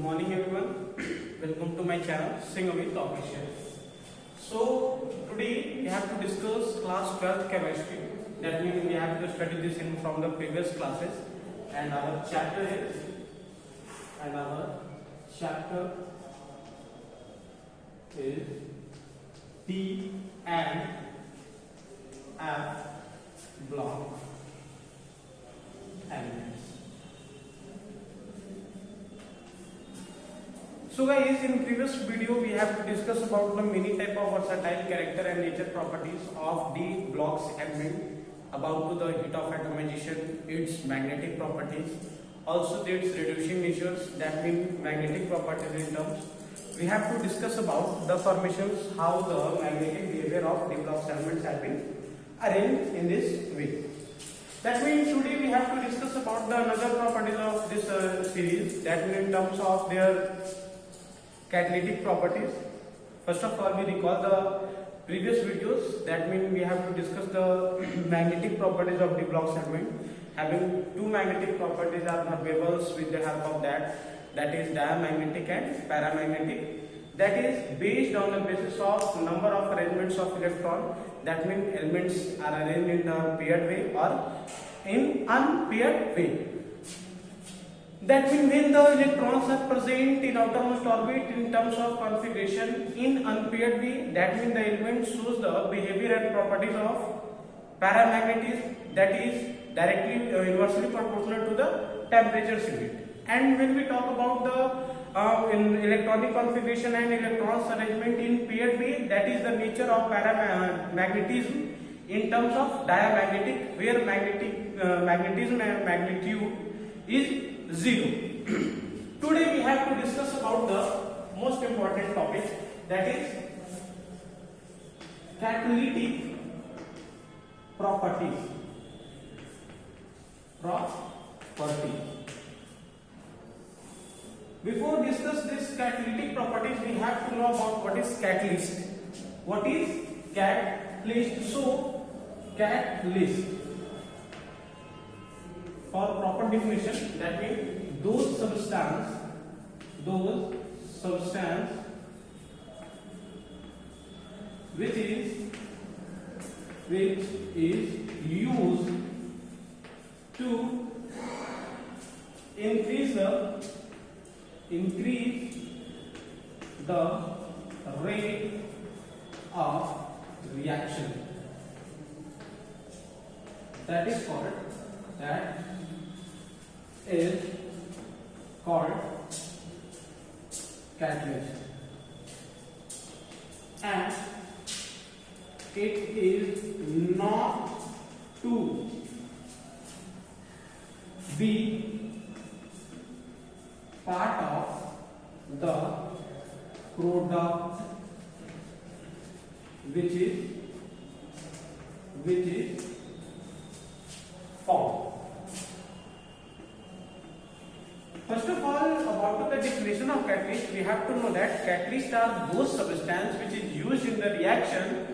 morning everyone. Welcome to my channel Sing with Official. So today we have to discuss class 12 chemistry. That means we have to study this from the previous classes, and our chapter is T and F block elements. So guys, in previous video we have to discuss about the many type of versatile character and nature properties of the blocks element, about to the heat of atomization, its magnetic properties, also its reducing measures, that means magnetic properties in terms. We have to discuss about the formations, how the magnetic behavior of the blocks elements have been arranged in this way. That means today we have to discuss about the another properties of this series, that means in terms of their catalytic properties. First of all, we recall the previous videos. That means we have to discuss the magnetic properties of the block segment. Having two magnetic properties are observable with the help of that is diamagnetic and paramagnetic. That is based on the basis of number of arrangements of electron. That means elements are arranged in a paired way or in unpaired way. That means when the electrons are present in outermost orbit in terms of configuration in unpaired way, that means the element shows the behavior and properties of paramagnetism, that is directly inversely proportional to the temperature unit. And when we talk about the in electronic configuration and electrons arrangement in paired way, that is the nature of paramagnetism in terms of diamagnetic, where magnetism and magnitude is 0. Today we have to discuss about the most important topic, that is catalytic properties. Before discuss this catalytic properties, we have to know about what is catalyst. What is catalyst? So catalyst, for proper definition, that means those substance which is used to increase the rate of reaction. That is called catalyst, and it is not to be part of the product which is formed. First of all, about the definition of catalyst, we have to know that catalysts are those substances which is used in the reaction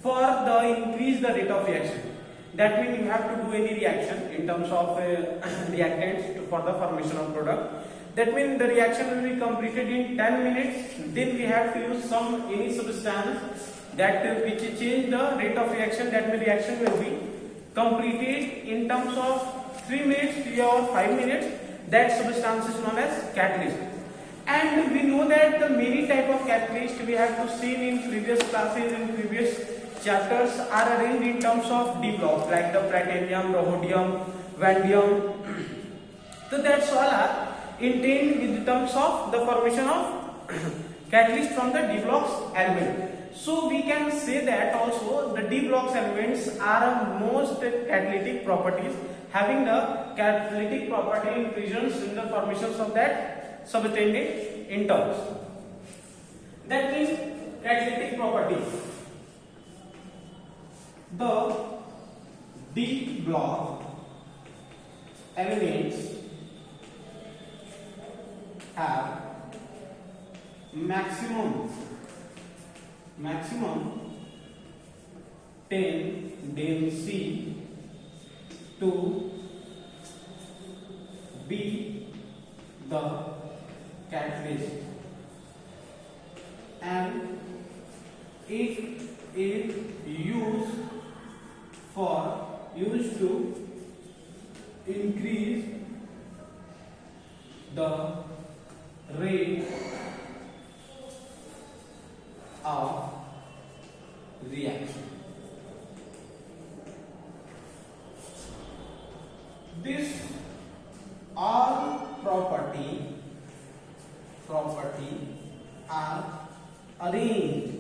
for the increase the rate of reaction. That means you have to do any reaction in terms of reactants for the formation of product. That means the reaction will be completed in 10 minutes. Then we have to use any substance that which change the rate of reaction. That means reaction will be completed in terms of 3 minutes, 3 or 5 minutes. That substance is known as catalyst. And we know that the many type of catalyst we have to see in previous classes, in previous chapters, are arranged in terms of D blocks, like the platinum, rhodium, vanadium. So that's all are contained in terms of the formation of catalyst from the D blocks element. So we can say that also the D blocks elements are most catalytic properties, having the catalytic property presence in the formations of that subtended in terms. That means catalytic property. The D block elements have maximum tendency to be the catalyst, and it is used to increase the rate of reaction. This all property are arranged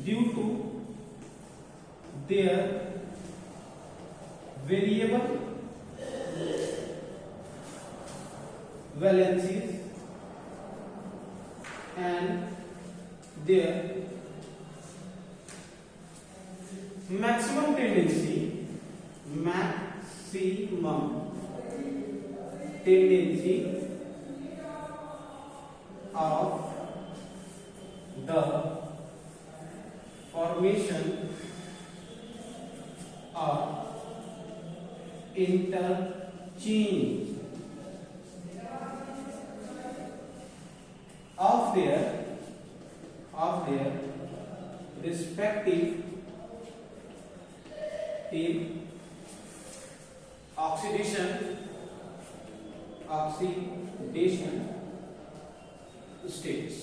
due to their variable valencies and their maximum tendency of the formation of interchange of their respective oxidation states.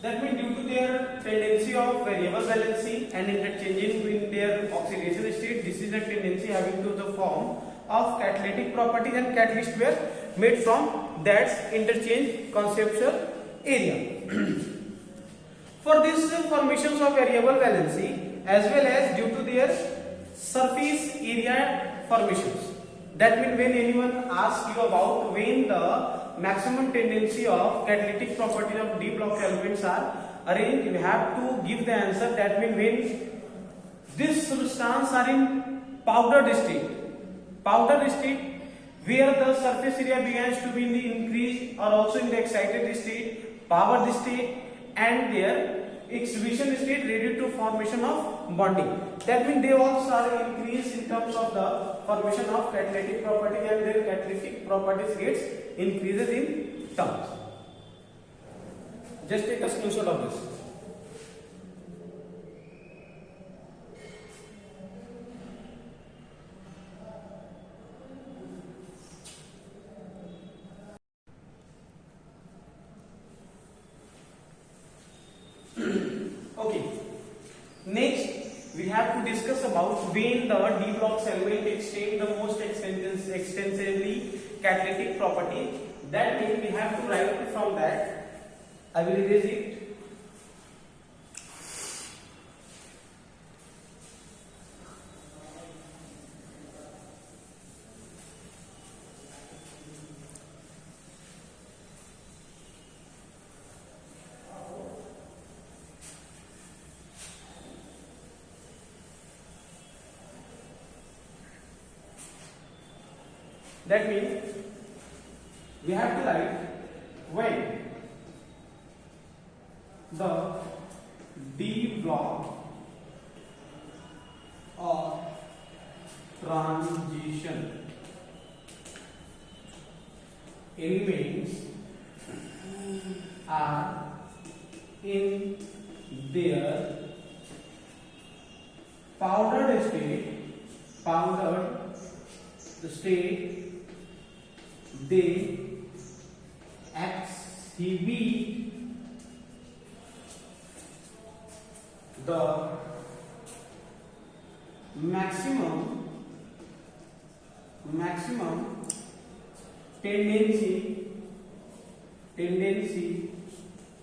That means due to their tendency of variable valency and interchanging in their oxidation state, this is the tendency having to the form of catalytic properties, and catalysts were made from that interchange conceptual area. For these formations of variable valency as well as due to their surface area formations, that means when anyone asks you about when the maximum tendency of catalytic properties of d block elements are arranged, you have to give the answer. That means when these substances are in powdered state where the surface area begins to be in the increased or also in the excited state, powered state, and their exhibition state ready to formation of bonding. That means they also are increased in terms of the formation of catalytic property, and their catalytic properties gets increases in terms. Just take a screenshot of this. Okay. Next, we have to discuss about when the d block element extend the most extensively catalytic property. That means we have to write from that. I will erase it. That means we have to write when the d block or transition elements are in their powdered state, they exhibit the maximum tendency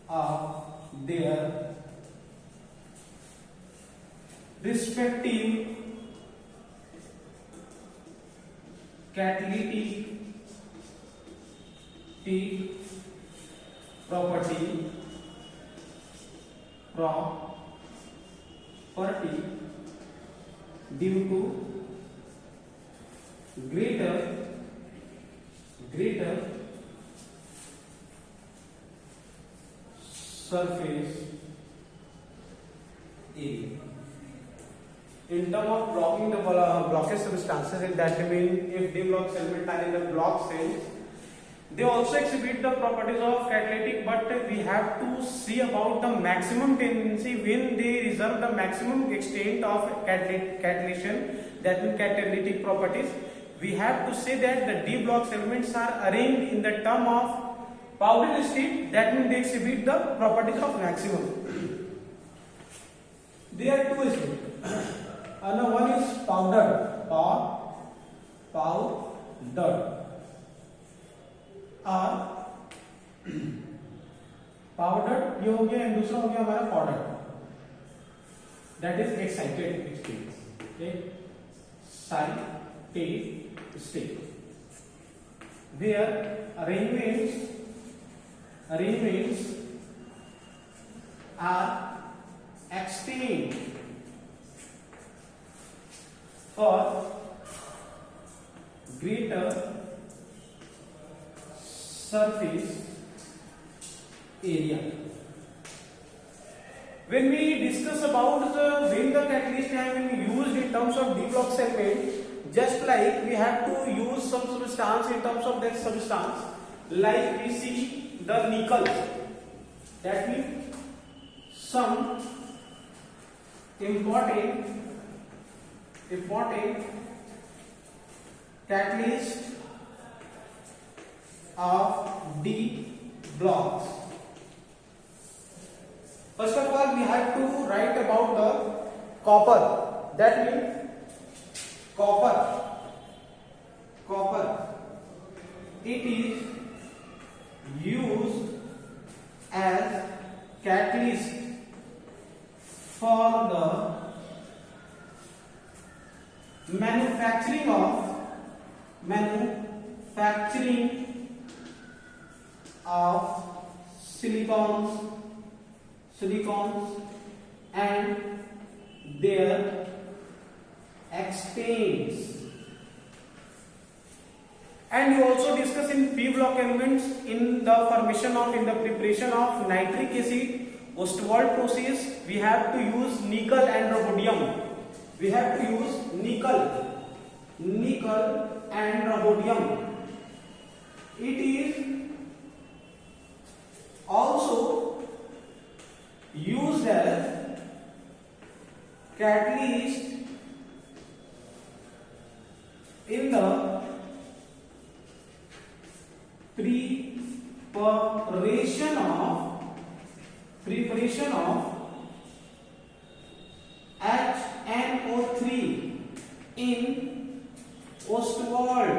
of their respective catalytic property due to greater surface area. in terms of blocking the blockage substances, in that means if d blocks element are in the block cells, they also exhibit the properties of catalytic, but we have to see about the maximum tendency when they reserve the maximum extent of catalytion, that means catalytic properties. We have to say that the d blocks elements are arranged in the term of powdered state, that means they exhibit the properties of maximum. There are two states. One is powdered or powdered. Powder ये हो गया and दूसरा हो गया हमारा powder, that is excited state. Excited state where arrangements are extended for greater surface area. When we discuss about when the catalyst have been used in terms of d block segment, just like we have to use some substance in terms of that substance, like we see the nickel, that means some important catalyst of d blocks. First of all, we have to write about the copper, that means copper it is used as catalyst for the manufacturing of silicons and their extents. And you also discuss in p block elements in the preparation of nitric acid Ostwald process. We have to use nickel and rhodium. We have to use nickel and rhodium. It is also used as catalyst in the preparation of HNO3 in Ostwald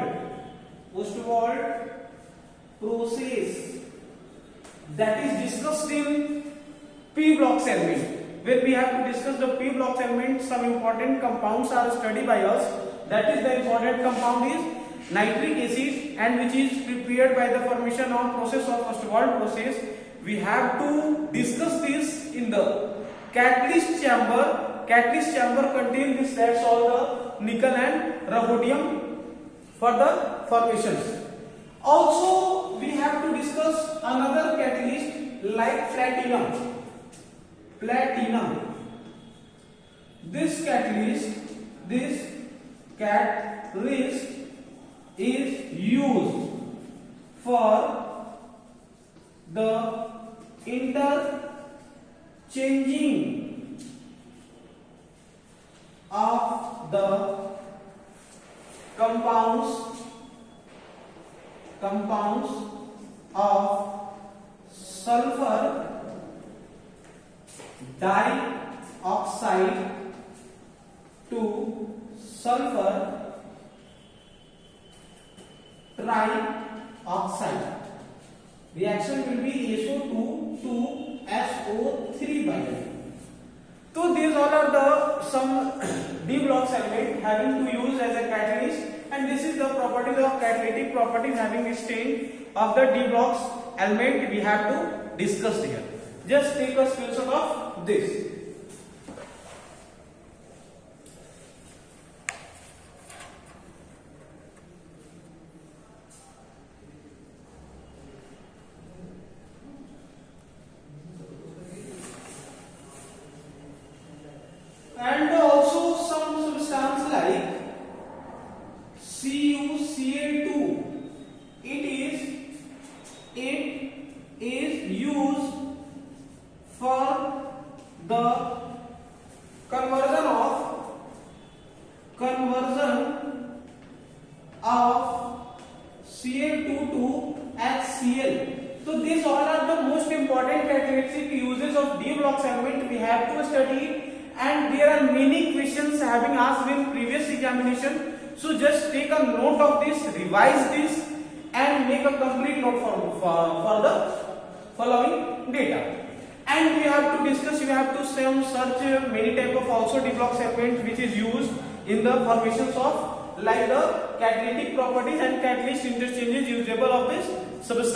process, that is discussed in p block element. Where we have to discuss the p block element, some important compounds are studied by us. That is, the important compound is nitric acid, and which is prepared by the formation of process of Ostwald process. We have to discuss this in the catalyst chamber. Catalyst chamber contains this, that's all the nickel and rhodium for the formations. Also, we have to discuss another catalyst like platinum. This catalyst is used for the interchanging of the compounds of sulfur dioxide to sulfur trioxide. Reaction will be SO2 to SO3 by. So these all are the some d blocks element having to use as a catalyst, and this is the properties of catalytic properties having a stain of the d blocks element we have to discuss here. Just take a screenshot of this. And also some is used for the conversion of Cl2 to HCl. So these all are the most important characteristic uses of D block segment we have to study, and there are many questions having asked in previous examination. So just take a note of this, revise this, and make a complete note for the following data. And we have to discuss, we have to search many type of also D block segment which is used in the formations of like the catalytic properties and catalyst interchanges usable of this substance.